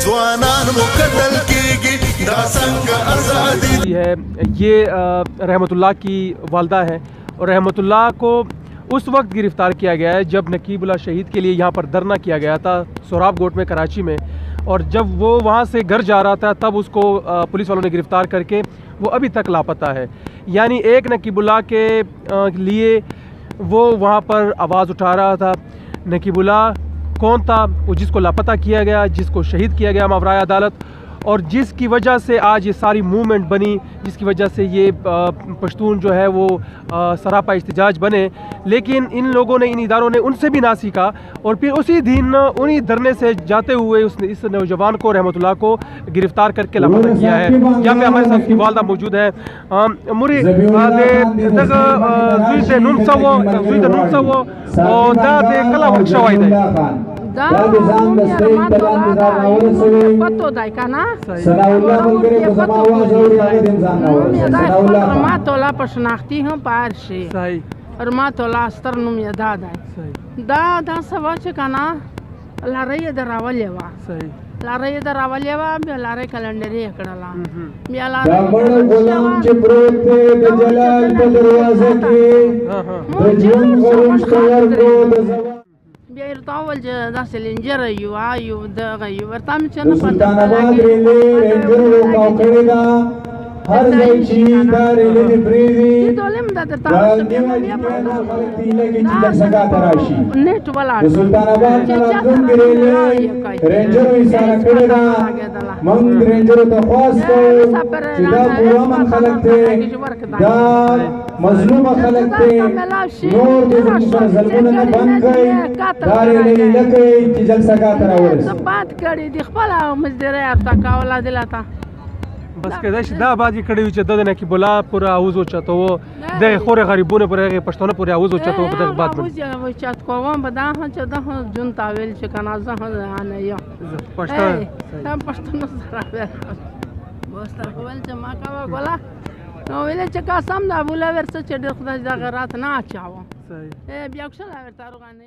ज़वानान मुकद्दल कीगी दा संग आज़ादी है। ये रहमतुल्लाह की वालदा है और रहमतुल्लाह को उस वक्त गिरफ़्तार किया गया है जब नकीबुल्लाह शहीद के लिए यहाँ पर धरना किया गया था सोराब गोट में कराची में, और जब वो वहाँ से घर जा रहा था तब उसको पुलिस वालों ने गिरफ़्तार करके वो अभी तक लापता है। यानी एक नकीबुल्लाह के लिए वो वहाँ पर आवाज़ उठा रहा था। नकीबुल्लाह कौन था? वो जिसको लापता किया गया, जिसको शहीद किया गया मावराए अदालत, और जिसकी वजह से आज ये सारी मूवमेंट बनी, जिसकी वजह से ये पश्तून जो है वो सरापा इस्तिजाज बने। लेकिन इन लोगों ने, इन इदारों ने उनसे भी ना सीखा और फिर उसी दिन उन्हीं धरने से जाते हुए इस नौजवान को, रहमतुल्लाह को गिरफ़्तार करके लापता किया है। यहाँ पे हमारे साथ की वालदा मौजूद है। मुरी da pato dai kana ما تولا پشناختی هم پارشی اور ما تولا استر نوم یادا دا سوا چې کنا لارې دراولې وا لارې دراولې وا بیا لارې کلندري کړلا بیا لارې چې پروت د جلال په دروازه کې د جون غوښ کړو د بیا ارتاول دا سلنجر یو دغه یو ورته چې نه سلطان آباد ریلې رینجر او کړیدا هر ځای چې دا ریلې بریوي دولم دا د نیو بیا په خلک دی لګي چې څنګه تراشي نیټ ولا سلطان آباد څنګه ریلې رینجر یې سره کړیدا مونږ رینجر ته خواستو چې دا پورامن خلک ته دا مظلوم خلک ته نور د ظلمونو نه بند کړي دا ریلې لګي چې جلسه کا تراورس بات کړي د خپل مزدره ارتا کاولا دلاتا بس کدا چې دا باندې کړي چې د نقیبالله پر اوز او چاته و د خور غریبونه پر پښتون پر اوز او چاته په دغه بات باندې و چات کوم به دا چې دا جون تاویل چې کنه زه نه یو پښتون سره بس تا ول چې ما کا ولا نو ویل چې قسم دا بوله ورڅ چې د خدای د غرات نه اچاو صحیح بیا څه لا ورته روغانه